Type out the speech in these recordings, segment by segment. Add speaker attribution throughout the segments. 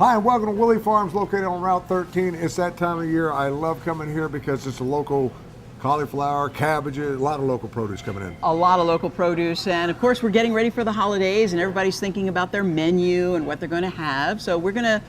Speaker 1: Hi, and welcome to Willey Farms, located on Route 13. It's that time of year. I love coming here because it's a local cauliflower, cabbages, a lot of local produce coming in.
Speaker 2: A lot of local produce, and of course we're getting ready for the holidays, and everybody's thinking about their menu and what they're going to have. So we're gonna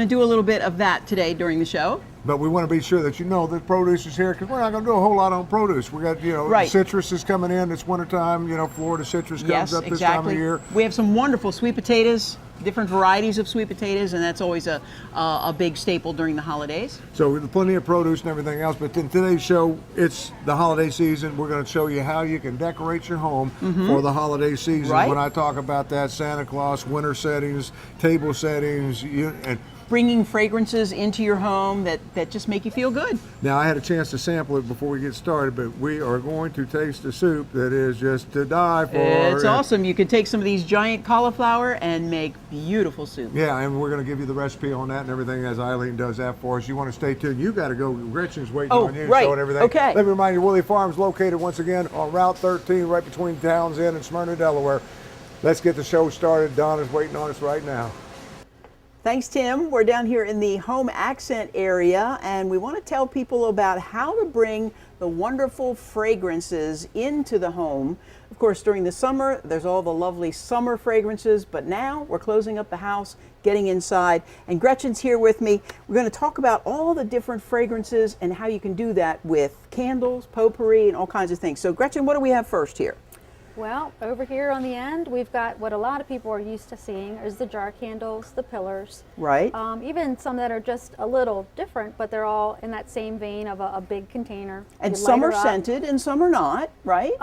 Speaker 2: do a little bit of that today during the show.
Speaker 1: But we want to be sure that you know that produce is here, because we're not going to do a whole lot on produce. We got,
Speaker 2: Right.
Speaker 1: citrus is coming in. It's wintertime. Florida citrus comes up this time of year.
Speaker 2: We have some wonderful sweet potatoes, different varieties of sweet potatoes, and that's always a big staple during the holidays.
Speaker 1: So there's plenty of produce and everything else. But in today's show, it's the holiday season. We're going to show you how you can decorate your home for the holiday season.
Speaker 2: Right.
Speaker 1: When I talk about that, Santa Claus, winter settings, table settings, and
Speaker 2: Bringing fragrances into your home that just make you feel good.
Speaker 1: now, I had a chance to sample it before we get started, but we are going to taste a soup that is just to die for.
Speaker 2: It's awesome. You could take some of these giant cauliflower and make beautiful soup.
Speaker 1: Yeah, and we're going to give you the recipe on that and everything as Eileen does that for us. You want to stay tuned. You got to go. Gretchen's waiting on you,
Speaker 2: right.
Speaker 1: showing everything.
Speaker 2: Okay.
Speaker 1: Let me remind you, Willey Farms located once again on Route 13, right between Towns End and Smyrna, Delaware. Let's get the show started. Donna's waiting on us right now.
Speaker 2: Thanks, Tim. We're down here in the home accent area, and we want to tell people about how to bring the wonderful fragrances into the home. Of course, during the summer, there's all the lovely summer fragrances, but now we're closing up the house, getting inside, and Gretchen's here with me. We're going to talk about all the different fragrances and how you can do that with candles, potpourri, and all kinds of things. So, Gretchen, what do we have first here?
Speaker 3: Well, over here on the end, we've got what a lot of people are used to seeing is the jar candles, the pillars.
Speaker 2: Right.
Speaker 3: Even some that are just a little different, but they're all in that same vein of a big container.
Speaker 2: And
Speaker 3: You
Speaker 2: some
Speaker 3: light
Speaker 2: are
Speaker 3: her up.
Speaker 2: scented and some are not, right?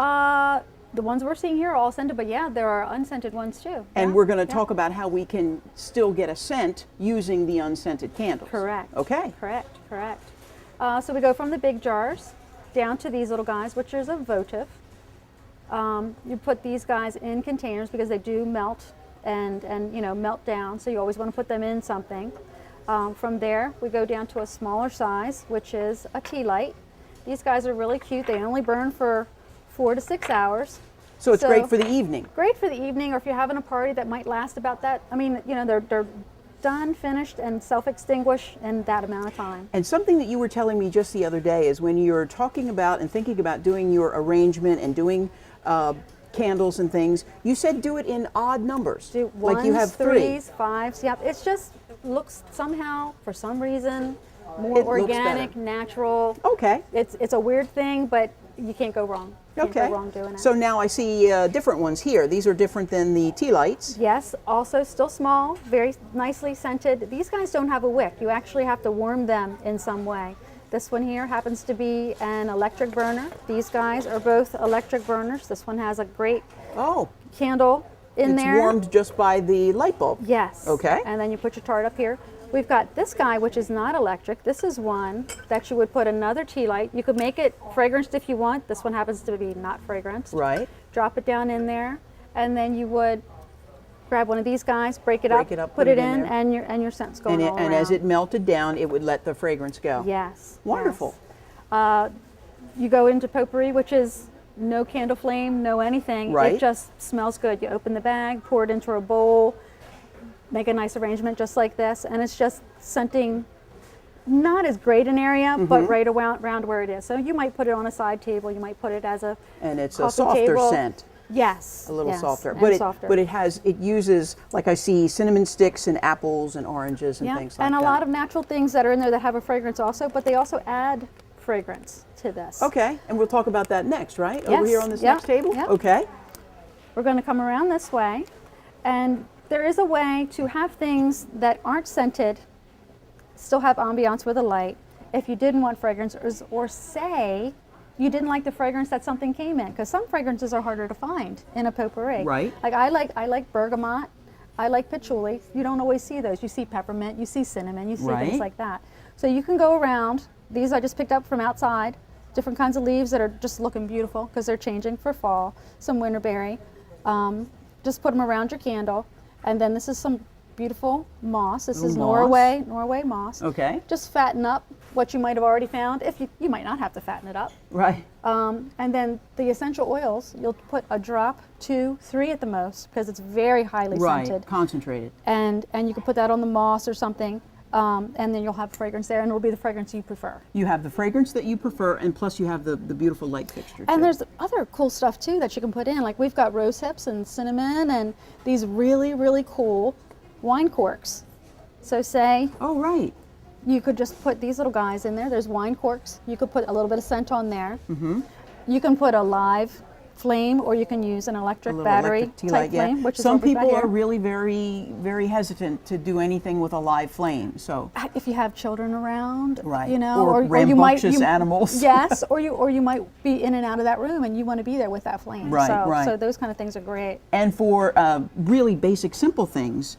Speaker 3: The ones we're seeing here are all scented, but yeah, there are unscented ones too.
Speaker 2: And
Speaker 3: Yeah,
Speaker 2: we're going to
Speaker 3: yeah.
Speaker 2: talk about how we can still get a scent using the unscented candles.
Speaker 3: Correct.
Speaker 2: Okay.
Speaker 3: Correct. So we go from the big jars down to these little guys, which is a votive. You put these guys in containers because they do melt and melt down, so you always want to put them in something. From there, we go down to a smaller size, which is a tea light. These guys are really cute. They only burn for 4 to 6 hours.
Speaker 2: So it's great for the evening.
Speaker 3: Great for the evening, or if you're having a party that might last about that. I mean, they're done, finished, and self-extinguish in that amount of time.
Speaker 2: And something that you were telling me just the other day is when you're talking about and thinking about doing your arrangement and doing candles and things, you said do it in odd numbers.
Speaker 3: Do
Speaker 2: like you have
Speaker 3: ones,
Speaker 2: 3.
Speaker 3: threes, 5s. Yep. It's just looks somehow, for some reason, more
Speaker 2: It looks
Speaker 3: organic,
Speaker 2: better.
Speaker 3: natural.
Speaker 2: Okay.
Speaker 3: It's a weird thing, but you can't go wrong. Can't
Speaker 2: Okay.
Speaker 3: go wrong doing it.
Speaker 2: So now I see different ones here. These are different than the tea lights.
Speaker 3: Yes, also still small, very nicely scented. These guys don't have a wick. You actually have to warm them in some way. This one here happens to be an electric burner. These guys are both electric burners. This one has a great
Speaker 2: Oh,
Speaker 3: candle in
Speaker 2: it's
Speaker 3: there.
Speaker 2: warmed just by the light bulb.
Speaker 3: Yes.
Speaker 2: Okay.
Speaker 3: And then you put your tart up here. We've got this guy, which is not electric. This is one that you would put another tea light. You could make it fragranced if you want. This one happens to be not fragranced.
Speaker 2: Right.
Speaker 3: Drop it down in there, and then you would grab one of these guys, break it
Speaker 2: Break it up,
Speaker 3: put it in, and your scent's going all
Speaker 2: And as
Speaker 3: around.
Speaker 2: it melted down, it would let the fragrance go.
Speaker 3: Yes.
Speaker 2: Wonderful.
Speaker 3: Yes. You go into potpourri, which is no candle flame, no anything.
Speaker 2: Right.
Speaker 3: It just smells good. You open the bag, pour it into a bowl, make a nice arrangement just like this, and it's just scenting not as great an area, but right around where it is. So you might put it on a side table, you might put it as a
Speaker 2: And it's a
Speaker 3: coffee
Speaker 2: softer
Speaker 3: table.
Speaker 2: scent.
Speaker 3: Yes.
Speaker 2: A little
Speaker 3: yes,
Speaker 2: softer.
Speaker 3: and
Speaker 2: But
Speaker 3: softer.
Speaker 2: it uses, like I see cinnamon sticks and apples and oranges and
Speaker 3: Yeah,
Speaker 2: things like
Speaker 3: and
Speaker 2: that.
Speaker 3: a lot of natural things that are in there that have a fragrance also, but they also add fragrance to this.
Speaker 2: Okay, and we'll talk about that next, right? Over
Speaker 3: Yes,
Speaker 2: here on this
Speaker 3: yeah,
Speaker 2: next table?
Speaker 3: yeah.
Speaker 2: Okay.
Speaker 3: We're going to come around this way, and there is a way to have things that aren't scented still have ambiance with a light if you didn't want fragrance, or say you didn't like the fragrance that something came in, because some fragrances are harder to find in a potpourri.
Speaker 2: Right.
Speaker 3: Like I like bergamot, I like patchouli. You don't always see those. You see peppermint, you see cinnamon, you see
Speaker 2: Right.
Speaker 3: things like that. So you can go around. These I just picked up from outside. Different kinds of leaves that are just looking beautiful because they're changing for fall. Some winterberry. Just put them around your candle, and then this is some beautiful moss. This is
Speaker 2: Moss.
Speaker 3: Norway moss.
Speaker 2: Okay.
Speaker 3: Just fatten up what you might have already found. If you might not have to fatten it up.
Speaker 2: Right.
Speaker 3: And then the essential oils, you'll put a drop, 2, 3 at the most, because it's very highly
Speaker 2: Right.
Speaker 3: scented.
Speaker 2: Concentrated.
Speaker 3: And you can put that on the moss or something, and then you'll have fragrance there, and it'll be the fragrance you prefer.
Speaker 2: You have the fragrance that you prefer, and plus you have the beautiful light fixture.
Speaker 3: And
Speaker 2: too.
Speaker 3: there's other cool stuff too that you can put in. Like we've got rose hips and cinnamon and these really, really cool wine corks. So say
Speaker 2: Oh, right.
Speaker 3: you could just put these little guys in there. There's wine corks. You could put a little bit of scent on there. Mm-hmm. You can put a live flame, or you can use an electric battery
Speaker 2: electric tea
Speaker 3: type
Speaker 2: light, yeah.
Speaker 3: flame, which is
Speaker 2: Some
Speaker 3: what we've got
Speaker 2: people
Speaker 3: here.
Speaker 2: are really very, very hesitant to do anything with a live flame. So
Speaker 3: If you have children around,
Speaker 2: Right.
Speaker 3: you know,
Speaker 2: Or
Speaker 3: you might
Speaker 2: rambunctious animals.
Speaker 3: Yes, or you might be in and out of that room, and you want to be there with that flame.
Speaker 2: Right,
Speaker 3: so,
Speaker 2: right.
Speaker 3: So those kind of things are great.
Speaker 2: and for really basic, simple things,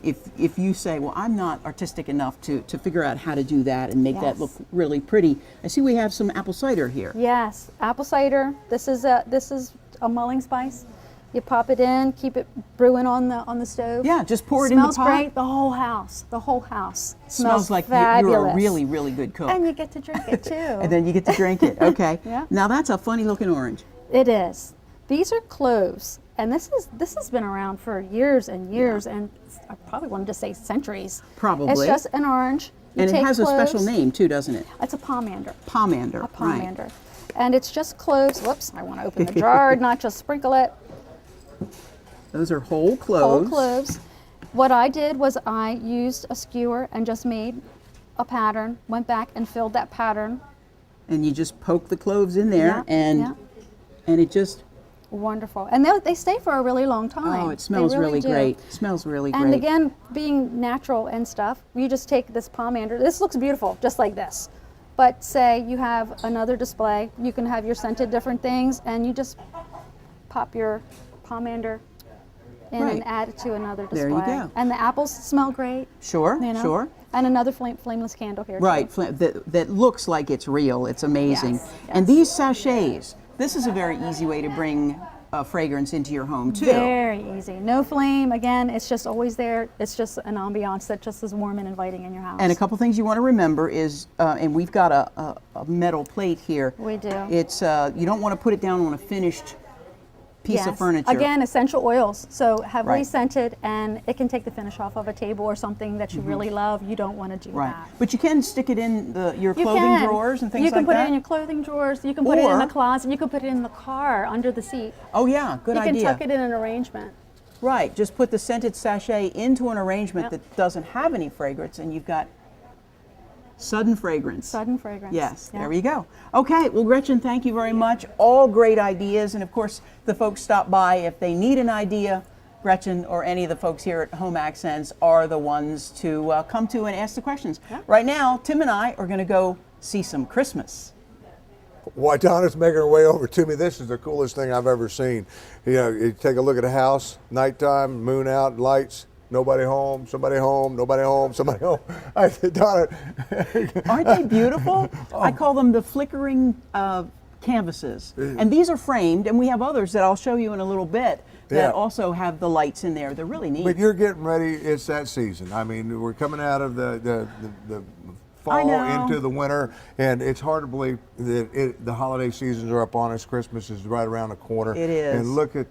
Speaker 2: if you say, well, I'm not artistic enough to figure out how to do that and make that
Speaker 3: Yes.
Speaker 2: look really pretty, I see we have some apple cider here.
Speaker 3: Yes, apple cider. This is a mulling spice. You pop it in, keep it brewing on the stove.
Speaker 2: Yeah, just pour it in the pot.
Speaker 3: Smells great. The whole house
Speaker 2: Smells like
Speaker 3: fabulous.
Speaker 2: you're a really, really good cook.
Speaker 3: And you get to drink it too.
Speaker 2: And then you get to drink it. Okay.
Speaker 3: Yeah.
Speaker 2: Now that's a funny looking orange.
Speaker 3: It is. These are cloves, and this has been around for years and years, and I probably wanted to say centuries.
Speaker 2: Probably.
Speaker 3: It's just an orange. You
Speaker 2: And it
Speaker 3: take
Speaker 2: has a special
Speaker 3: cloves.
Speaker 2: name too, doesn't it?
Speaker 3: It's a pomander.
Speaker 2: Pomander.
Speaker 3: A pomander. And it's just cloves. Whoops, I want to open the jar, not just sprinkle it.
Speaker 2: Right. Those are whole cloves.
Speaker 3: Whole cloves. What I did was I used a skewer and just made a pattern, went back and filled that pattern.
Speaker 2: And you just poke the cloves in there,
Speaker 3: Yeah,
Speaker 2: and it just,
Speaker 3: wonderful. And they stay for a really long time.
Speaker 2: oh, it smells
Speaker 3: They
Speaker 2: really
Speaker 3: do.
Speaker 2: great. It smells really
Speaker 3: And
Speaker 2: great.
Speaker 3: again, being natural and stuff, you just take this pomander. This looks beautiful, just like this. But say you have another display, you can have your scented different things, and you just pop your pomander in
Speaker 2: Right.
Speaker 3: and add it to another display.
Speaker 2: There you go.
Speaker 3: And the apples smell great.
Speaker 2: Sure,
Speaker 3: You know?
Speaker 2: sure.
Speaker 3: And another flameless candle here.
Speaker 2: Right,
Speaker 3: Too.
Speaker 2: that looks like it's real. It's amazing.
Speaker 3: Yes,
Speaker 2: And
Speaker 3: yes.
Speaker 2: these sachets, this is a very easy way to bring fragrance into your home too.
Speaker 3: Very easy. No flame. Again, it's just always there. It's just an ambiance that just is warm and inviting in your house.
Speaker 2: And a couple things you want to remember is, and we've got a metal plate here.
Speaker 3: We do.
Speaker 2: It's you don't want to put it down on a finished piece of
Speaker 3: Yes.
Speaker 2: furniture.
Speaker 3: Again, essential oils. So heavily
Speaker 2: Right.
Speaker 3: scented, and it can take the finish off of a table or something that you really love. You don't want to do
Speaker 2: Right,
Speaker 3: that.
Speaker 2: but you can stick it in your
Speaker 3: You
Speaker 2: clothing
Speaker 3: can.
Speaker 2: drawers and things
Speaker 3: You can
Speaker 2: like
Speaker 3: put
Speaker 2: that.
Speaker 3: it in your clothing drawers. You can put it in
Speaker 2: Or-
Speaker 3: the closet. You can put it in the car under the seat.
Speaker 2: Oh yeah, good
Speaker 3: You
Speaker 2: idea.
Speaker 3: can tuck it in an arrangement.
Speaker 2: Right, just put the scented sachet into an arrangement
Speaker 3: Yep.
Speaker 2: that doesn't have any fragrance, and you've got sudden fragrance.
Speaker 3: Sudden fragrance.
Speaker 2: Yes,
Speaker 3: Yeah.
Speaker 2: there you go. Okay, well, Gretchen, thank you very much. All great ideas, and of course, the folks stop by if they need an idea. Gretchen or any of the folks here at Home Accents are the ones to come to and ask the questions.
Speaker 3: Yeah.
Speaker 2: Right now, Tim and I are going to go see some Christmas.
Speaker 1: While Donna's making her way over to me, this is the coolest thing I've ever seen. You know, you take a look at a house, nighttime, moon out, lights, nobody home, somebody home, nobody home, somebody home. I said, Donna.
Speaker 2: Aren't they beautiful? I call them the flickering canvases. And these are framed, and we have others that I'll show you in a little bit that
Speaker 1: Yeah.
Speaker 2: also have the lights in there. They're really neat.
Speaker 1: But you're getting ready. It's that season. I mean, we're coming out of the
Speaker 2: I
Speaker 1: fall
Speaker 2: know.
Speaker 1: into the winter, and it's hard to believe that the holiday seasons are upon us. Christmas is right around the corner.
Speaker 2: It is.
Speaker 1: And look at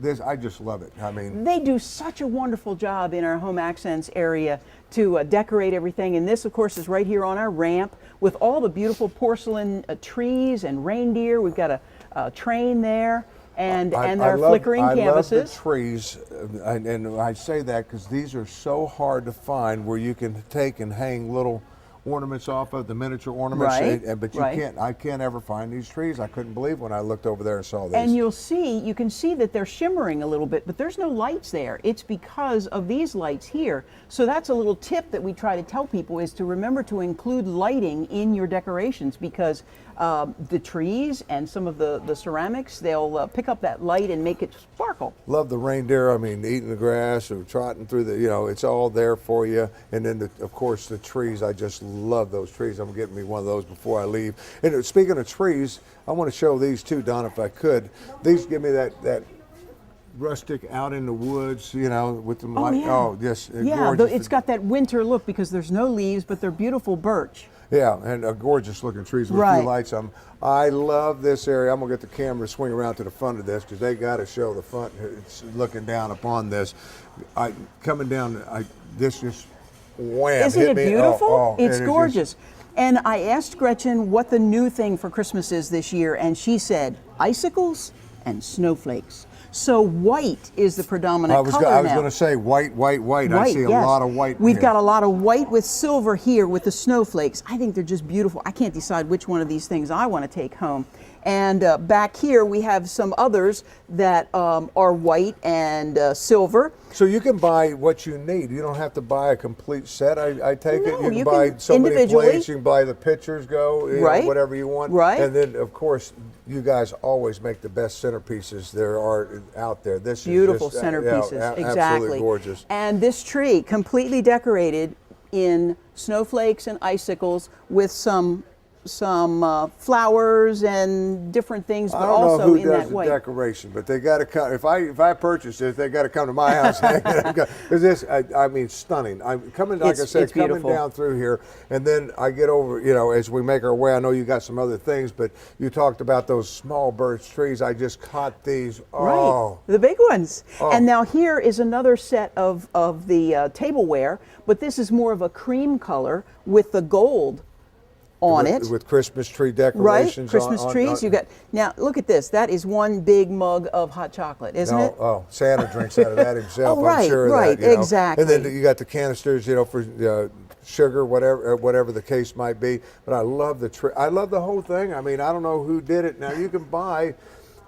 Speaker 1: this. I just love it. I mean,
Speaker 2: They do such a wonderful job in our Home Accents area to decorate everything. And this, of course, is right here on our ramp with all the beautiful porcelain trees and reindeer. We've got a train there. And our flickering canvases.
Speaker 1: I love the trees, and I say that because these are so hard to find where you can take and hang little ornaments off of the miniature ornaments.
Speaker 2: Right,
Speaker 1: But you
Speaker 2: right.
Speaker 1: can't. I can't ever find these trees. I couldn't believe when I looked over there and saw these.
Speaker 2: And you can see that they're shimmering a little bit, but there's no lights there. It's because of these lights here. So that's a little tip that we try to tell people is to remember to include lighting in your decorations because the trees and some of the ceramics, they'll pick up that light and make it sparkle.
Speaker 1: Love the reindeer. I mean, eating the grass or trotting through it's all there for you. And then, of course, the trees. I just love those trees. I'm getting me one of those before I leave. And speaking of trees, I want to show these too, Don, if I could. These give me that rustic out in the woods, with the light.
Speaker 2: Yeah.
Speaker 1: Oh, yes,
Speaker 2: Yeah,
Speaker 1: gorgeous.
Speaker 2: it's got that winter look because there's no leaves, but they're beautiful birch.
Speaker 1: Yeah, and gorgeous looking trees with a
Speaker 2: Right.
Speaker 1: few lights on 'em. I love this area. I'm gonna get the camera to swing around to the front of this because they got to show the front. It's looking down upon this. Coming down, this just wham
Speaker 2: Isn't
Speaker 1: hit
Speaker 2: it
Speaker 1: me.
Speaker 2: beautiful?
Speaker 1: It
Speaker 2: It's
Speaker 1: is just-
Speaker 2: gorgeous. And I asked Gretchen what the new thing for Christmas is this year, and she said icicles and snowflakes. So white is the predominant color
Speaker 1: I was
Speaker 2: now.
Speaker 1: going to say white. I
Speaker 2: White,
Speaker 1: see a
Speaker 2: yes.
Speaker 1: lot of white.
Speaker 2: We've
Speaker 1: here.
Speaker 2: got a lot of white with silver here with the snowflakes. I think they're just beautiful. I can't decide which one of these things I want to take home. And back here we have some others that are white and silver.
Speaker 1: So you can buy what you need. You don't have to buy a complete set. I take it.
Speaker 2: No,
Speaker 1: You
Speaker 2: you
Speaker 1: can buy
Speaker 2: can
Speaker 1: so many
Speaker 2: individually.
Speaker 1: plates. You can buy the pictures. Go you
Speaker 2: Right.
Speaker 1: know, whatever you want.
Speaker 2: Right.
Speaker 1: And then of course you guys always make the best centerpieces there are out there. This
Speaker 2: Beautiful
Speaker 1: is just,
Speaker 2: centerpieces,
Speaker 1: absolutely
Speaker 2: exactly.
Speaker 1: gorgeous.
Speaker 2: And this tree completely decorated in snowflakes and icicles with some flowers and different things, but
Speaker 1: I don't
Speaker 2: also
Speaker 1: know who
Speaker 2: in
Speaker 1: does
Speaker 2: that
Speaker 1: the
Speaker 2: white.
Speaker 1: decoration, but they got to come. If I purchase this, they got to come to my house. Because this, I mean, stunning. I'm coming, like I
Speaker 2: It's
Speaker 1: said, coming
Speaker 2: beautiful.
Speaker 1: down through here, and then I get over. You know, as we make our way, I know you got some other things, but you talked about those small birch trees. I just caught these. Oh,
Speaker 2: Right, the big ones. And now here is another set of the tableware, but this is more of a cream color with the gold on it.
Speaker 1: with Christmas tree
Speaker 2: Right,
Speaker 1: decorations.
Speaker 2: Christmas trees. You got now. Look at this. That is one big mug of hot chocolate, isn't
Speaker 1: No,
Speaker 2: it?
Speaker 1: oh, Santa drinks out of that himself.
Speaker 2: Oh, right,
Speaker 1: I'm sure
Speaker 2: right,
Speaker 1: of that. You know.
Speaker 2: exactly.
Speaker 1: And then you got the canisters, you know, for sugar, whatever the case might be. But I love the tree. I love the whole thing. I mean, I don't know who did it. Now you can buy.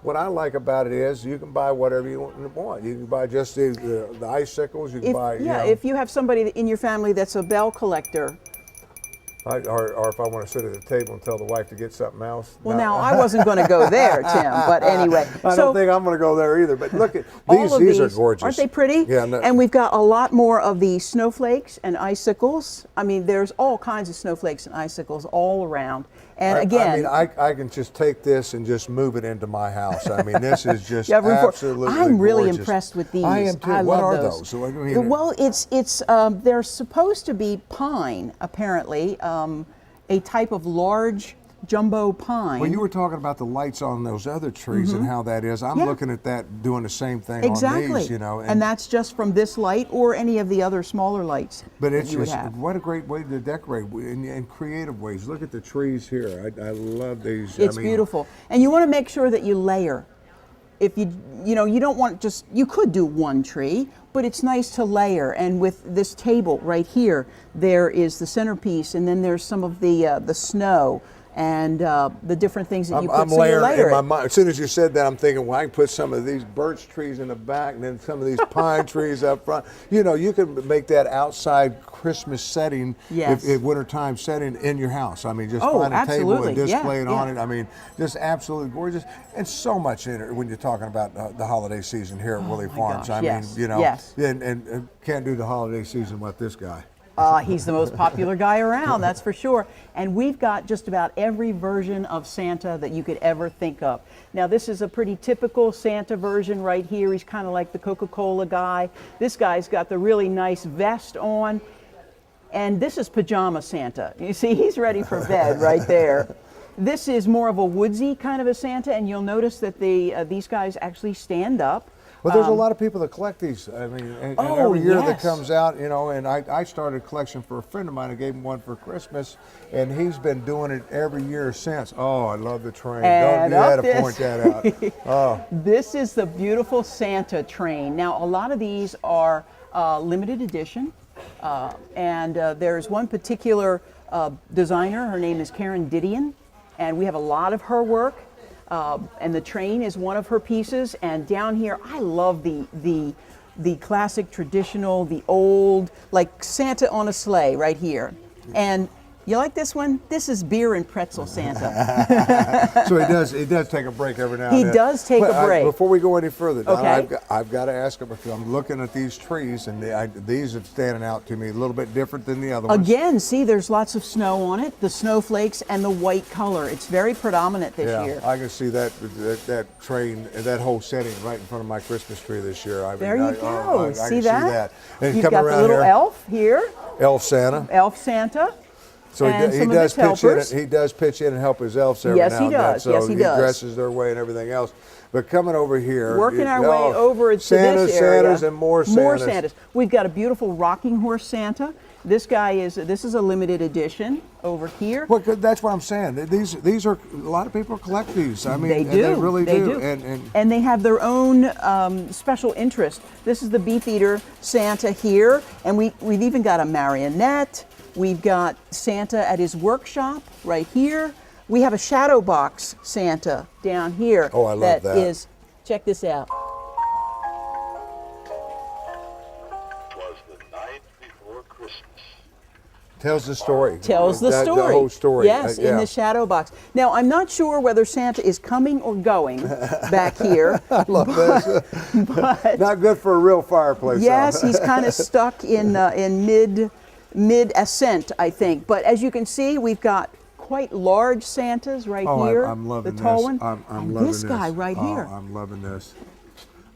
Speaker 1: What I like about it is you can buy whatever you want. You can buy just the icicles. You can buy.
Speaker 2: If you have somebody in your family that's a bell collector.
Speaker 1: Or if I want to sit at the table and tell the wife to get something else.
Speaker 2: Well, now I wasn't going to go there, Tim, but anyway.
Speaker 1: I don't think I'm going to go there either. But look at
Speaker 2: all of
Speaker 1: these are gorgeous.
Speaker 2: Aren't they pretty?
Speaker 1: Yeah. No,
Speaker 2: and we've got a lot more of the snowflakes and icicles. I mean, there's all kinds of snowflakes and icicles all around. And again,
Speaker 1: I mean, I can just take this and just move it into my house. I mean, this is just
Speaker 2: you have room for-
Speaker 1: absolutely
Speaker 2: I'm really
Speaker 1: gorgeous.
Speaker 2: impressed with these.
Speaker 1: I am too.
Speaker 2: I
Speaker 1: What
Speaker 2: love
Speaker 1: are
Speaker 2: those.
Speaker 1: those? I mean,
Speaker 2: Well, it's they're supposed to be pine, apparently, a type of large jumbo pine.
Speaker 1: when you were talking about the lights on those other trees and how that is, I'm
Speaker 2: Yeah.
Speaker 1: looking at that doing the same thing
Speaker 2: Exactly.
Speaker 1: on these, you know.
Speaker 2: And that's just from this light or any of the other smaller lights
Speaker 1: But
Speaker 2: that
Speaker 1: it's
Speaker 2: you would
Speaker 1: just
Speaker 2: have.
Speaker 1: what a great way to decorate in creative ways. Look at the trees here. I love these.
Speaker 2: It's
Speaker 1: I mean,
Speaker 2: beautiful. And you want to make sure that you layer. If you don't want just, you could do one tree, but it's nice to layer. And with this table right here, there is the centerpiece, and then there's some of the snow and the different things that you put.
Speaker 1: I'm
Speaker 2: so you
Speaker 1: layering
Speaker 2: layer
Speaker 1: in my
Speaker 2: it.
Speaker 1: mind. As soon as you said that, I'm thinking, well, I can put some of these birch trees in the back and then some of these pine trees up front. You know, you can make that outside Christmas setting,
Speaker 2: Yes.
Speaker 1: if wintertime setting in your house. I mean, just
Speaker 2: Oh,
Speaker 1: find a table
Speaker 2: absolutely.
Speaker 1: and display
Speaker 2: Yeah,
Speaker 1: it on
Speaker 2: yeah.
Speaker 1: it. I mean, just absolutely gorgeous. And so much in it when you're talking about the holiday season here at Willey
Speaker 2: my
Speaker 1: Farms.
Speaker 2: gosh,
Speaker 1: I
Speaker 2: yes,
Speaker 1: mean, you know,
Speaker 2: yes.
Speaker 1: and can't do the holiday season without this guy.
Speaker 2: He's the most popular guy around, that's for sure. And we've got just about every version of Santa that you could ever think of. Now, this is a pretty typical Santa version right here. He's kind of like the Coca-Cola guy. This guy's got the really nice vest on. And this is pajama Santa. You see, he's ready for bed right there. This is more of a woodsy kind of a Santa, and you'll notice that these guys actually stand up.
Speaker 1: Well, there's a lot of people that collect these. I mean, and every year that
Speaker 2: yes.
Speaker 1: comes out, you know, and I started a collection for a friend of mine. I gave him one for Christmas, and he's been doing it every year since. Oh, I love the train.
Speaker 2: And
Speaker 1: You had
Speaker 2: up
Speaker 1: to point that out. Oh,
Speaker 2: This is the beautiful Santa train. Now, a lot of these are limited edition, and there's one particular designer. Her name is Karen Didion, and we have a lot of her work. And the train is one of her pieces. And down here, I love the classic, traditional, the old, like Santa on a sleigh right here. And you like this one? This is beer and pretzel Santa.
Speaker 1: so he does take a break every now and
Speaker 2: He
Speaker 1: then.
Speaker 2: does take
Speaker 1: But
Speaker 2: a break.
Speaker 1: before we go any further, Don,
Speaker 2: Okay.
Speaker 1: I've got to ask him, because I'm looking at these trees, and these are standing out to me a little bit different than the other ones.
Speaker 2: Again, see, there's lots of snow on it, the snowflakes and the white color. It's very predominant this
Speaker 1: Yeah,
Speaker 2: year.
Speaker 1: I can see that train, that whole setting right in front of my Christmas tree this year. I mean,
Speaker 2: There you
Speaker 1: I
Speaker 2: go.
Speaker 1: can
Speaker 2: see that?
Speaker 1: And
Speaker 2: You've
Speaker 1: come
Speaker 2: got the
Speaker 1: around
Speaker 2: little
Speaker 1: here,
Speaker 2: elf here,
Speaker 1: Elf Santa.
Speaker 2: Elf Santa.
Speaker 1: So
Speaker 2: and
Speaker 1: he
Speaker 2: some
Speaker 1: does
Speaker 2: of his
Speaker 1: pitch in.
Speaker 2: helpers.
Speaker 1: He does pitch in and help his elves every
Speaker 2: Yes,
Speaker 1: now
Speaker 2: he
Speaker 1: and then.
Speaker 2: does.
Speaker 1: So
Speaker 2: Yes, he does.
Speaker 1: dresses their way and everything else. But coming over here,
Speaker 2: Working our way over to
Speaker 1: Santas,
Speaker 2: this area.
Speaker 1: Santas, and more Santas.
Speaker 2: More Santas. We've got a beautiful rocking horse Santa. This is a limited edition over here.
Speaker 1: Well, that's what I'm saying. These are, a lot of people collect these. I mean,
Speaker 2: They
Speaker 1: and
Speaker 2: do.
Speaker 1: they really
Speaker 2: They
Speaker 1: do.
Speaker 2: do. And they have their own special interest. This is the Beefeater Santa here, and we've even got a marionette. We've got Santa at his workshop right here. We have a shadow box Santa down here.
Speaker 1: Oh, I love that.
Speaker 2: Is, check this out.
Speaker 4: Was the night before Christmas.
Speaker 1: Tells the story.
Speaker 2: Tells the story.
Speaker 1: The whole story.
Speaker 2: Yes,
Speaker 1: Yeah.
Speaker 2: in the shadow box. Now, I'm not sure whether Santa is coming or going back here.
Speaker 1: I love this.
Speaker 2: But
Speaker 1: Not good for a real fireplace.
Speaker 2: yes,
Speaker 1: though.
Speaker 2: he's kind of stuck in mid ascent, I think. But as you can see, we've got quite large Santas right
Speaker 1: Oh,
Speaker 2: here.
Speaker 1: I'm loving
Speaker 2: the tall
Speaker 1: this.
Speaker 2: one.
Speaker 1: I'm
Speaker 2: And
Speaker 1: loving
Speaker 2: this guy right
Speaker 1: Oh,
Speaker 2: here.
Speaker 1: I'm loving this.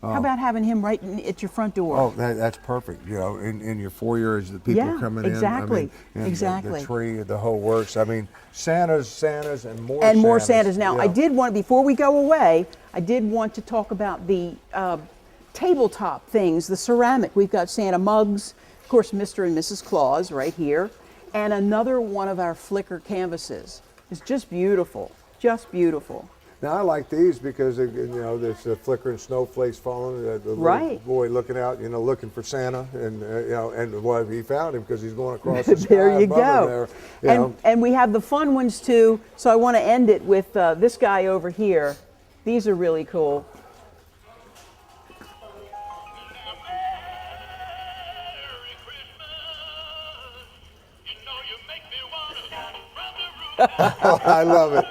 Speaker 2: How about having him right at your front door?
Speaker 1: Oh, that's perfect. You know, in your foyer as the people
Speaker 2: Yeah,
Speaker 1: coming
Speaker 2: exactly,
Speaker 1: in. I mean, and
Speaker 2: exactly.
Speaker 1: The tree, the whole works. I mean, Santas, and more.
Speaker 2: And more Santas. Now,
Speaker 1: Yeah.
Speaker 2: I did want, before we go away, I did want to talk about the tabletop things, the ceramic. We've got Santa mugs, of course, Mr. and Mrs. Claus right here, and another one of our Flickr canvases. It's just beautiful, just beautiful.
Speaker 1: Now I like these because there's the flickering snowflakes falling. The little
Speaker 2: Right.
Speaker 1: boy looking out, looking for Santa, and and well, he found him because he's going across the sky
Speaker 2: There you
Speaker 1: above him
Speaker 2: go.
Speaker 1: there, you know.
Speaker 2: And we have the fun ones too. So I want to end it with this guy over here. These are really cool.
Speaker 1: I love it.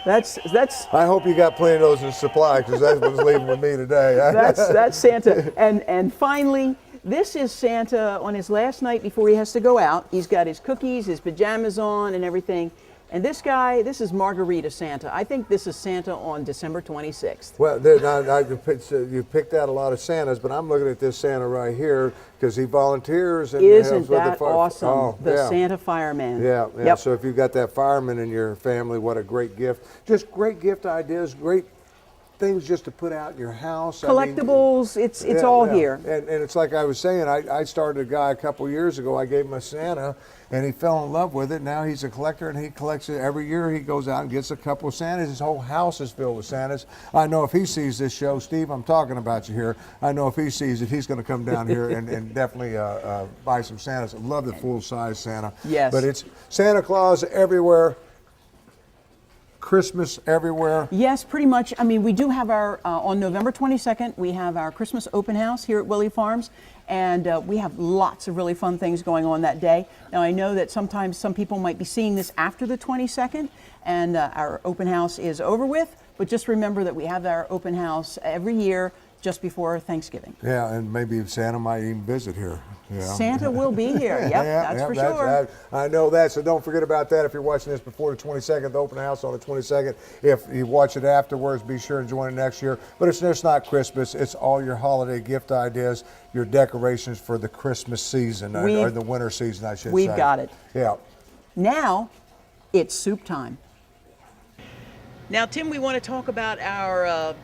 Speaker 2: That's
Speaker 1: I hope you got plenty of those in supply because that's what's leaving with me today.
Speaker 2: that's Santa. And finally, this is Santa on his last night before he has to go out. He's got his cookies, his pajamas on, and everything. And this guy, this is Margarita Santa. I think this is Santa on December 26th.
Speaker 1: Well, you picked out a lot of Santas, but I'm looking at this Santa right here because he volunteers and
Speaker 2: Isn't
Speaker 1: helps with
Speaker 2: that
Speaker 1: the
Speaker 2: awesome?
Speaker 1: Oh,
Speaker 2: The
Speaker 1: yeah.
Speaker 2: Santa fireman.
Speaker 1: Yeah, yeah.
Speaker 2: Yep.
Speaker 1: So if you've got that fireman in your family, what a great gift. Just great gift ideas, great things just to put out in your house.
Speaker 2: Collectibles, it's
Speaker 1: Yeah,
Speaker 2: all
Speaker 1: yeah.
Speaker 2: here.
Speaker 1: And it's like I was saying, I started a guy a couple years ago. I gave him a Santa, and he fell in love with it. Now he's a collector, and he collects it every year. He goes out and gets a couple of Santas. His whole house is filled with Santas. I know if he sees this show, Steve, I'm talking about you here. I know if he sees it, he's going to come down here and definitely buy some Santas. I love the full-size Santa.
Speaker 2: Yes.
Speaker 1: But it's Santa Claus everywhere. Christmas everywhere.
Speaker 2: Yes, pretty much. I mean, we do have our, on November 22nd, we have our Christmas open house here at Willey Farms, and we have lots of really fun things going on that day. Now, I know that sometimes some people might be seeing this after the 22nd, and our open house is over with, but just remember that we have our open house every year just before Thanksgiving.
Speaker 1: Yeah, and maybe Santa might even visit here. Yeah.
Speaker 2: Santa will be here. Yep, that's for sure.
Speaker 1: I know that, so don't forget about that. If you're watching this before the 22nd, the open house on the 22nd. If you watch it afterwards, be sure and join it next year. But it's just not Christmas. It's all your holiday gift ideas, your decorations for the Christmas season, or the winter season, I should say.
Speaker 2: We've got it.
Speaker 1: Yeah.
Speaker 2: Now, it's soup time. Now, Tim, we want to talk about our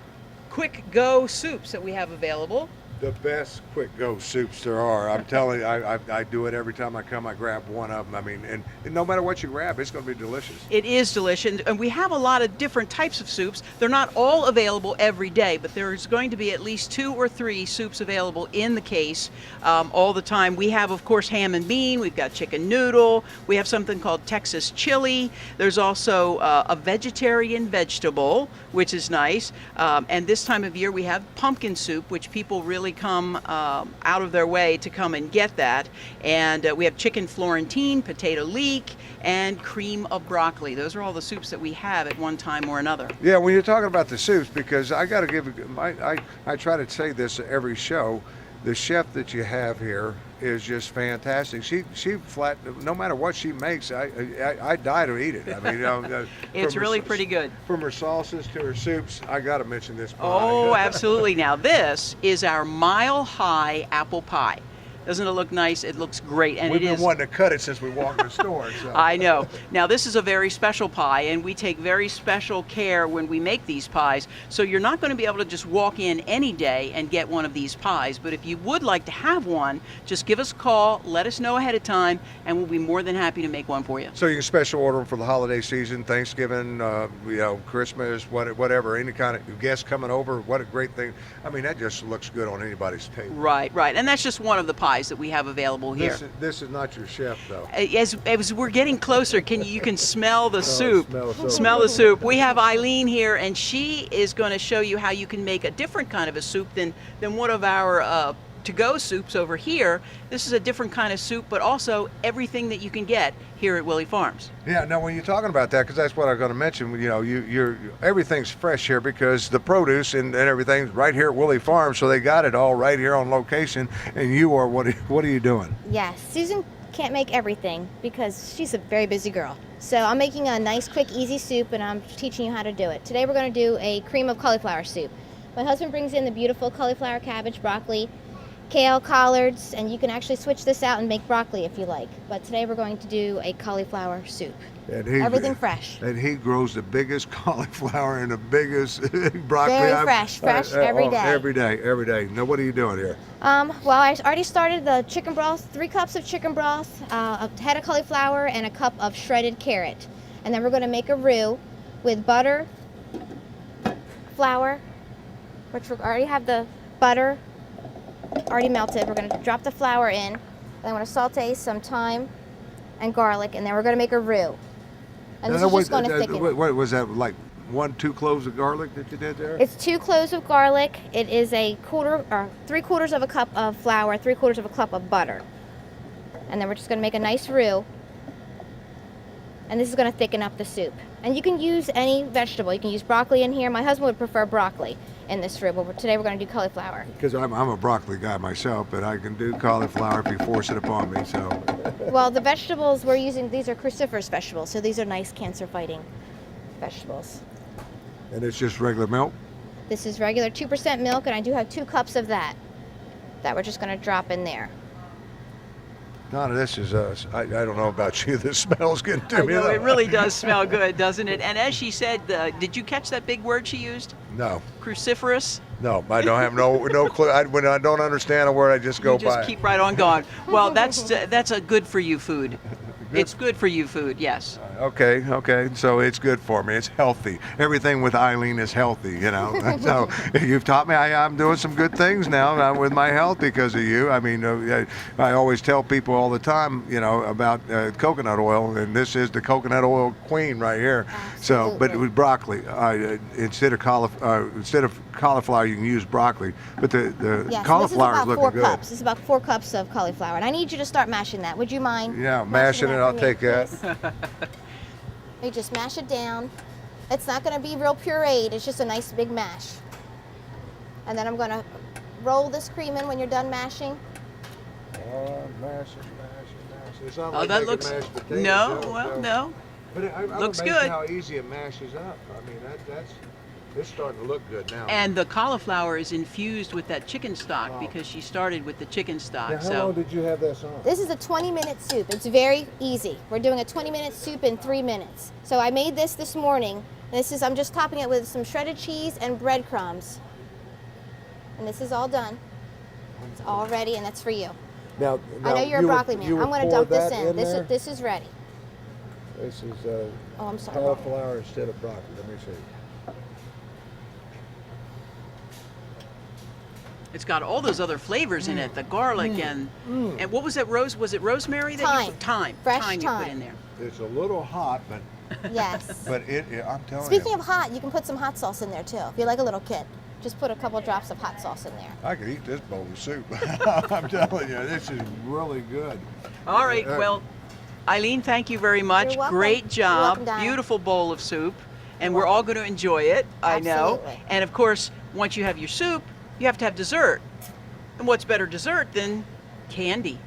Speaker 2: quick go soups that we have available.
Speaker 1: The best quick go soups there are. I'm telling you, I do it every time I come. I grab one of them. I mean, and no matter what you grab, it's going to be delicious.
Speaker 2: It is delicious, and we have a lot of different types of soups. They're not all available every day, but there's going to be at least 2 or 3 soups available in the case all the time. We have, of course, ham and bean. We've got chicken noodle. We have something called Texas chili. There's also a vegetarian vegetable, which is nice. And this time of year, we have pumpkin soup, which people really come out of their way to come and get that. And we have chicken Florentine, potato leek, and cream of broccoli. Those are all the soups that we have at one time or another.
Speaker 1: Yeah, when you're talking about the soups, because I got to give, I try to say this at every show, the chef that you have here is just fantastic. She flat, no matter what she makes, I die to eat it. I mean,
Speaker 2: It's really pretty good.
Speaker 1: From her sauces to her soups, I got to mention this pie.
Speaker 2: Oh, absolutely. Now, this is our Mile High apple pie. Doesn't it look nice? It looks great, and
Speaker 1: We've
Speaker 2: it
Speaker 1: been
Speaker 2: is.
Speaker 1: wanting to cut it since we walked in the store. So.
Speaker 2: I know. Now this is a very special pie, and we take very special care when we make these pies. So you're not going to be able to just walk in any day and get one of these pies. But if you would like to have one, just give us a call, let us know ahead of time, and we'll be more than happy to make one for you.
Speaker 1: So you can special order them for the holiday season, Thanksgiving, Christmas, whatever, any kind of guests coming over. What a great thing. I mean, that just looks good on anybody's table.
Speaker 2: Right, right. And that's just one of the pies that we have available here.
Speaker 1: This is not your chef, though.
Speaker 2: As we're getting closer, you can smell the soup.
Speaker 1: Smell
Speaker 2: The soup. We have Eileen here, and she is going to show you how you can make a different kind of a soup than one of our to-go soups over here. This is a different kind of soup, but also everything that you can get here at Willey Farms.
Speaker 1: Yeah. Now, when you're talking about that, because that's what I'm going to mention. You're everything's fresh here because the produce and everything's right here at Willey Farms, so they got it all right here on location. And you are what are you doing?
Speaker 5: Yes, Susan can't make everything because she's a very busy girl. So I'm making a nice, quick, easy soup, and I'm teaching you how to do it. Today we're going to do a cream of cauliflower soup. My husband brings in the beautiful cauliflower, cabbage, broccoli, kale, collards, and you can actually switch this out and make broccoli if you like. But today we're going to do a cauliflower soup.
Speaker 1: And
Speaker 5: Everything fresh.
Speaker 1: And he grows the biggest cauliflower and the biggest broccoli.
Speaker 5: Very fresh every day.
Speaker 1: Every day. Now, what are you doing here?
Speaker 5: Well, I already started the chicken broth, 3 cups of chicken broth, a head of cauliflower, and a cup of shredded carrot. And then we're going to make a roux with butter, flour, which we already have the butter already melted. We're going to drop the flour in, and I'm going to saute some thyme and garlic, and then we're going to make a roux. And this is just going to thicken.
Speaker 1: What was that, like 1-2 cloves of garlic that you did there?
Speaker 5: It's 2 cloves of garlic. It is a 3/4 of a cup of flour, 3/4 of a cup of butter. And then we're just going to make a nice roux. And this is going to thicken up the soup. And you can use any vegetable. You can use broccoli in here. My husband would prefer broccoli in this roux, but today we're going to do cauliflower.
Speaker 1: Because I'm a broccoli guy myself, but I can do cauliflower if you force it upon me. So.
Speaker 5: Well, the vegetables we're using, these are cruciferous vegetables, so these are nice cancer-fighting vegetables.
Speaker 1: And it's just regular milk?
Speaker 5: This is regular 2% milk, and I do have 2 cups of that we're just going to drop in there.
Speaker 1: Donna, this is I don't know about you. This smells good to me.
Speaker 2: I know, it really does smell good, doesn't it? And as she said, did you catch that big word she used?
Speaker 1: No.
Speaker 2: Cruciferous?
Speaker 1: No, I don't have no clue. When I don't understand a word, I just go
Speaker 2: You just
Speaker 1: by.
Speaker 2: keep right on going. Well, that's a good for you food. It's good for you food, yes.
Speaker 1: Okay. So it's good for me. It's healthy. Everything with Eileen is healthy, So you've taught me I'm doing some good things now with my health because of you. I mean, I always tell people all the time, about coconut oil, and this is the coconut oil queen right here.
Speaker 5: Absolutely.
Speaker 1: So, but with broccoli, instead of cauliflower, you can use broccoli. But the
Speaker 5: Yes,
Speaker 1: cauliflower is looking good.
Speaker 5: This is about 4 cups of cauliflower, and I need you to start mashing that. Would you mind?
Speaker 1: Yeah, mashing it. I'll
Speaker 5: for me,
Speaker 1: take that.
Speaker 5: please? You just mash it down. It's not going to be real pureed. It's just a nice big mash. And then I'm going to roll this cream in when you're done mashing.
Speaker 1: Mash. It's not like
Speaker 2: That
Speaker 1: making
Speaker 2: looks
Speaker 1: mashed potatoes,
Speaker 2: no.
Speaker 1: But I'm
Speaker 2: Looks
Speaker 1: amazed
Speaker 2: good.
Speaker 1: how easy it mashes up. I mean, it's starting to look good now.
Speaker 2: And the cauliflower is infused with that chicken stock because she started with the chicken stock.
Speaker 1: Now, how long did you have this on?
Speaker 5: This is a 20-minute soup. It's very easy. We're doing a 20-minute soup in 3 minutes. So I made this morning. I'm just topping it with some shredded cheese and breadcrumbs. And this is all done. It's all ready, and that's for you.
Speaker 1: Now
Speaker 5: I know you're a broccoli man. I'm going to dump this in.
Speaker 1: There?
Speaker 5: This is ready.
Speaker 1: This is
Speaker 5: Oh, I'm sorry.
Speaker 1: cauliflower instead of broccoli. Let me see.
Speaker 2: It's got all those other flavors in it, the garlic and what was that was it rosemary that
Speaker 5: Thyme.
Speaker 2: you put thyme.
Speaker 5: Fresh
Speaker 2: Thyme you put
Speaker 5: thyme.
Speaker 2: in there.
Speaker 1: It's a little hot, but
Speaker 5: Yes.
Speaker 1: I'm telling
Speaker 5: Speaking
Speaker 1: you,
Speaker 5: of hot, you can put some hot sauce in there too. If you're like a little kid, just put a couple drops of hot sauce in there.
Speaker 1: I could eat this bowl of soup. I'm telling you, this is really good.
Speaker 2: All right, well, Eileen, thank you very much.
Speaker 5: You're welcome.
Speaker 2: Great
Speaker 5: You're
Speaker 2: job.
Speaker 5: welcome, Donna.
Speaker 2: Beautiful bowl of soup. And we're all going to enjoy it, I know.
Speaker 5: Absolutely.
Speaker 2: And of course, once you have your soup, you have to have dessert. And what's better dessert than candy?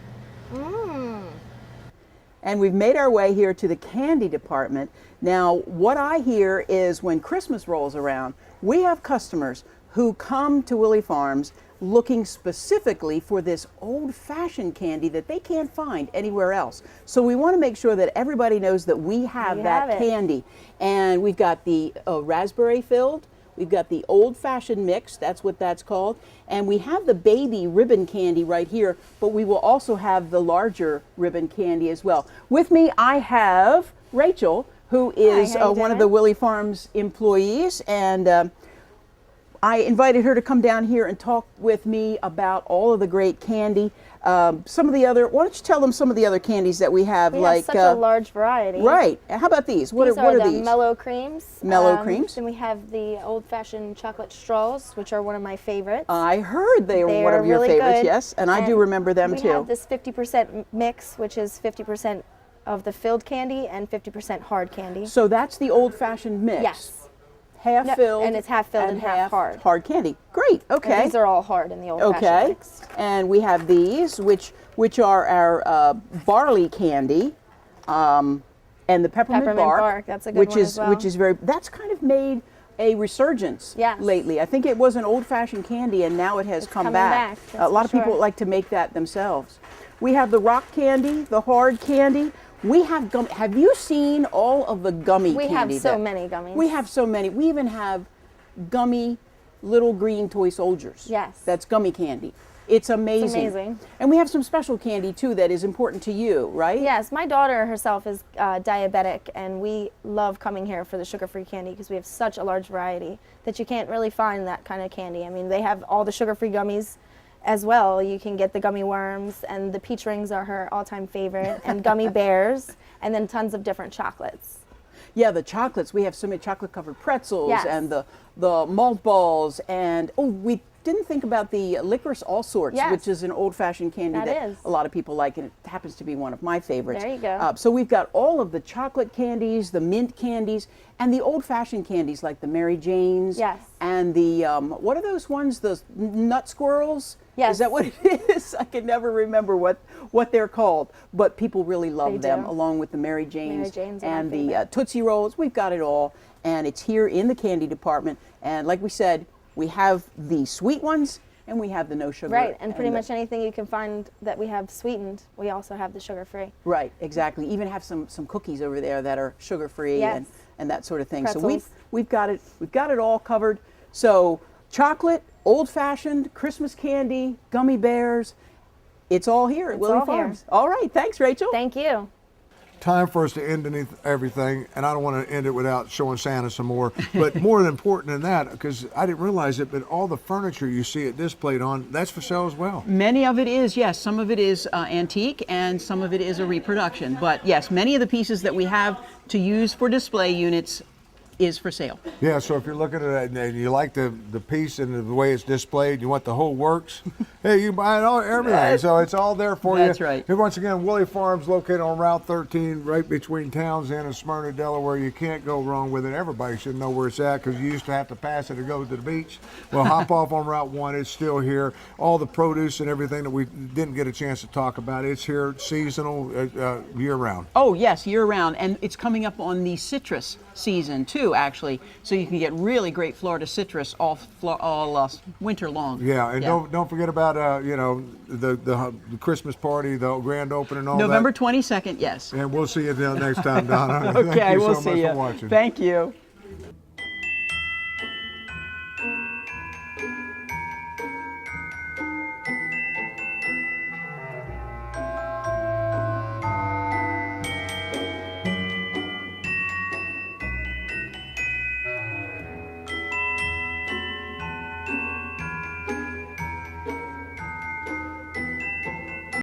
Speaker 2: And we've made our way here to the candy department. Now, what I hear is when Christmas rolls around, we have customers who come to Willey Farms looking specifically for this old-fashioned candy that they can't find anywhere else. So we want to make sure that everybody knows that we have that candy. And we've got the raspberry filled, we've got the old-fashioned mix, that's what that's called, and we have the baby ribbon candy right here, but we will also have the larger ribbon candy as well. With me I have Rachel, who is one of the Willey Farms employees, and I invited her to come down here and talk with me about all of the great candy. Some of the other, why don't you tell them some of the other candies that we have?
Speaker 3: We have such a large variety.
Speaker 2: Right. How about these? What are
Speaker 3: the
Speaker 2: these?
Speaker 3: mellow creams.
Speaker 2: Mellow creams.
Speaker 3: Then we have the old-fashioned chocolate straws, which are one of my favorites.
Speaker 2: I heard they were one of your
Speaker 3: really
Speaker 2: favorites,
Speaker 3: good.
Speaker 2: yes, and I do remember them too.
Speaker 3: We have this 50% mix, which is 50% of the filled candy and 50% hard candy.
Speaker 2: So that's the old-fashioned mix.
Speaker 3: Yes.
Speaker 2: Half filled.
Speaker 3: And it's half filled and half hard.
Speaker 2: Hard candy. Great. Okay.
Speaker 3: And these are all hard in the old-fashioned mix.
Speaker 2: And we have these, which are our barley candy, and the peppermint bark.
Speaker 3: That's a good
Speaker 2: which
Speaker 3: one as well.
Speaker 2: Which is that's kind of made a resurgence lately. I think it was an old-fashioned candy, and now it has come back. A lot of people like to make that themselves. We have the rock candy, the hard candy. We have gum. Have you seen all of the gummy candy?
Speaker 3: We have so many gummies.
Speaker 2: We have so many. We even have gummy little green toy soldiers.
Speaker 3: Yes.
Speaker 2: That's gummy candy. It's amazing.
Speaker 3: It's amazing.
Speaker 2: And we have some special candy too that is important to you, right?
Speaker 3: Yes, my daughter herself is diabetic, and we love coming here for the sugar-free candy because we have such a large variety that you can't really find that kind of candy. I mean, they have all the sugar-free gummies as well. You can get the gummy worms, and the peach rings are her all-time favorite, and gummy bears, and then tons of different chocolates.
Speaker 2: Yeah, the chocolates. We have so many chocolate-covered pretzels and the malt balls, and we didn't think about the licorice all sorts, which is an old-fashioned candy that a lot of people like, and it happens to be one of my favorites.
Speaker 3: There you go.
Speaker 2: So we've got all of the chocolate candies, the mint candies, and the old-fashioned candies like the Mary Janes.
Speaker 3: Yes.
Speaker 2: And the, what are those ones, those nut squirrels?
Speaker 3: Yes.
Speaker 2: Is that what it is? I can never remember what they're called, but people really love them, along with the Mary Janes and the Tootsie Rolls. We've got it all, and it's here in the candy department. And like we said, we have the sweet ones, and we have the no sugar.
Speaker 3: Right, and pretty much anything you can find that we have sweetened, we also have the sugar-free.
Speaker 2: Right, exactly. Even have some cookies over there that are sugar-free and that sort of thing.
Speaker 3: Pretzels.
Speaker 2: So we've got it all covered. So chocolate, old-fashioned, Christmas candy, gummy bears, it's all here at Willey Farms. All right, thanks, Rachel.
Speaker 3: Thank you.
Speaker 1: Time for us to end everything, and I don't want to end it without showing Santa some more. But more important than that, because I didn't realize it, but all the furniture you see it displayed on, that's for sale as well.
Speaker 2: Many of it is, yes. Some of it is antique, and some of it is a reproduction. But yes, many of the pieces that we have to use for display units is for sale.
Speaker 1: Yeah, so if you're looking at it and you like the piece and the way it's displayed, you want the whole works, hey, you buy it all, everything. So it's all there for you.
Speaker 2: That's right.
Speaker 1: And once again, Willey Farms located on Route 13, right between Townsend and Smyrna, Delaware. You can't go wrong with it. Everybody should know where it's at because you used to have to pass it to go to the beach. Well, hop off on Route 1. It's still here. All the produce and everything that we didn't get a chance to talk about, it's here seasonal, year-round.
Speaker 2: Oh, yes, year-round. And it's coming up on the citrus season, too, actually. So you can get really great Florida citrus all winter long.
Speaker 1: Yeah, and don't forget about the Christmas party, the grand opening, and all
Speaker 2: November 22nd, yes.
Speaker 1: And we'll see you next time, Donna.
Speaker 2: Okay,
Speaker 1: Thank you
Speaker 2: we'll
Speaker 1: so
Speaker 2: see
Speaker 1: much
Speaker 2: you.
Speaker 1: for watching.
Speaker 2: Thank you.